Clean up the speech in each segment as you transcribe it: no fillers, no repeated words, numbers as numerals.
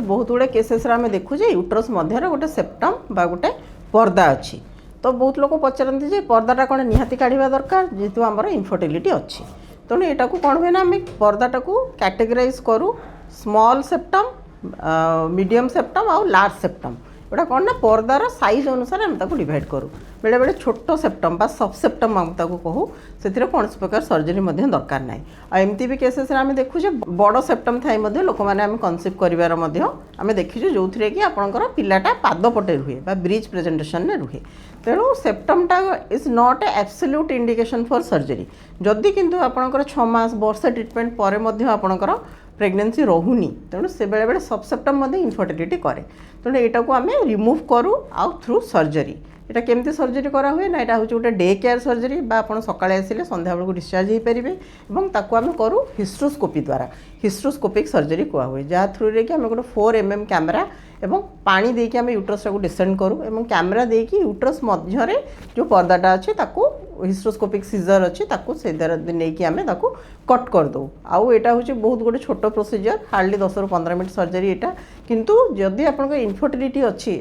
बहुत गुड़े केसेस आम देखुचे यूट्रस मध्य गोटे सेप्टम बा गोटे पर्दा अच्छी तो बहुत लोग पचारती जे पर्दाटा कौन निहाती काढ़ा दरकार जेहेतु आमर इनफर्टिलिटी अच्छी तेणु यहाँ कौन हुए ना आम पर्दाटा को कैटेगराइज करूँ स्मॉल सेप्टम मीडियम सेप्टम आउ लार्ज सेप्टम एटा कौन ना पर्दार साइज अनुसार आम डिवाइड करूँ बेले बेले छोट सेप्टम बा सब सेप्टम आम कहूँ से कौन प्रकार सर्जरी दरकार ना एमती भी केसेस आम देखुचे बड़ सेप्टम थाई लोक मैंने कनसीव करार आम देखीचु जो थी कि आपंकर पिलाटा पाद पटे रुहे बा ब्रिज प्रेजेंटेशन में रुहे तेणु सेप्टमटा is not a absolute indication for surgery जदि किंतु आपंकर 6 मास वर्ष ट्रिटमेंट पर आपंकर प्रेगनेंसी रोनी तेणु से बेले बेले सब सेप्टम इनफर्टिलिटी करे तेणु यहाँ को आम रिमूव करूँ आउ थ्रू सर्जरी এটা কেমতি सर्जरी करा हुए ना এটা হচ্ছে গোটে डे केयर सर्जरी बा आपण सकाळे आसिले संध्या बेलू डिस्चार्ज हो पारे और ताकू आम करूँ हिस्ट्रोस्कोपी द्वारा हिस्ट्रोस्कोपिक सर्जरी कह हुए जहाँ थ्रू रे कि आम गोटे 4 mm कैमेरा एवं पानी देके आम यूट्रस को डिसेंड करूँ और कैमेरा देकी यूट्रस मध्य जो पर्दाटा अच्छे ताकू हिस्ट्रोस्कोपिक सीजर अच्छे ताकू से नहीं आम ताकू कट करदे आउ यहाँ हूँ बहुत गोटे छोट प्रोसीजर हार्डली 10 ରୁ 15 मिनट सर्जरी यहाँ किंतु जदि आप इनफर्टिलिटी अच्छी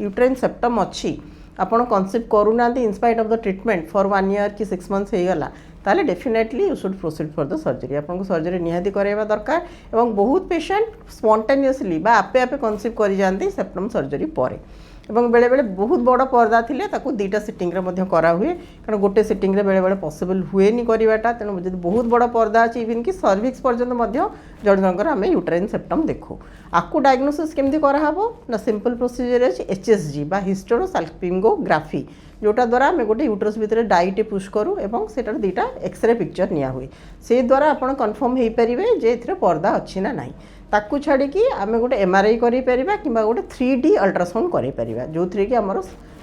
यूट्राइन सेप्टम अच्छी आपड़ कनसीव करूना in spite of the treatment for 1 year कि 6 months हो गला ताले definitely you should proceed for the surgery आपको सर्जरी निहाती कराइबा दरकार एवं बहुत पेशेंट स्पॉन्टेनियसली बा आपे आपे कनसीव करि जानती सेप्टम सर्जरी परे एवं बेले बेले बहुत बड़ पर्दा थिले ताकू दुईटा सिटिंग रे मध्य करा हुए कारण गोटे सिटिंग रे बेले बेले पॉसिबल हुए नि करिवाटा तेणु जदि बहुत बड़ पर्दा अछि इवन कि सर्विक्स पर्यंत मध्य जण जनकर आम यूट्राइन सेप्टम देखू आपको डायग्नोसिस केमती करा हबो ना सिंपल प्रोसीजर अछि एचएसजी बा हिस्टेरोसाल्पिंगोग्राफी जोटा द्वारा आम गोटे यूट्रस भितर डाईटे पुश करूँ और सेटार दुईटा एक्सरे पिक्चर निया हुए से द्वारा आपड़ कन्फर्म हो पारे जे एथिरे पर्दा अच्छी ना नाई ताकू छाड़ी आम गोटे एमआरआई करें कि गोटे 3D अल्ट्रासाउंड करें जो थी कि आमर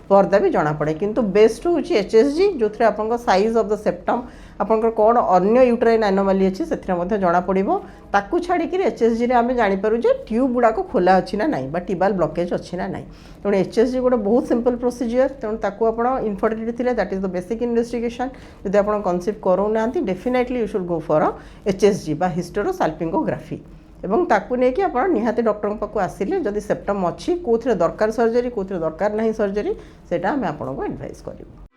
पर्दा भी जना पड़े किंतु बेस्ट हूँ एचएसजी जो थी आप साइज ऑफ द सेप्टम आपंकर कौन अन्य यूट्राइन एनोमाली अच्छी से जना पड़ो ताकू छाड़ी एचएसजी रे आम जापर जे ट्यूब गुड़ाक खोला अच्छी ना नाई बा टिबाल ब्लकेज अच्छी ना नाई तेणु एचएसजी गोटे बहुत सिंपल प्रोसीजर तेणु ताकू आप इनफर्टिलिटी थे that is the basic investigation जब आप कनसीव करूना definitely you should go for HSG बा हिस्टेरोसाल्पिंगोग्राफी एवं ताकू नहीं आप निहाती डॉक्टर पाक आसिले जदि सेप्टम अच्छी कौन दरकार सर्जरी कौन दरकार ना सर्जरी से आम आपको एडवाइस करूँ।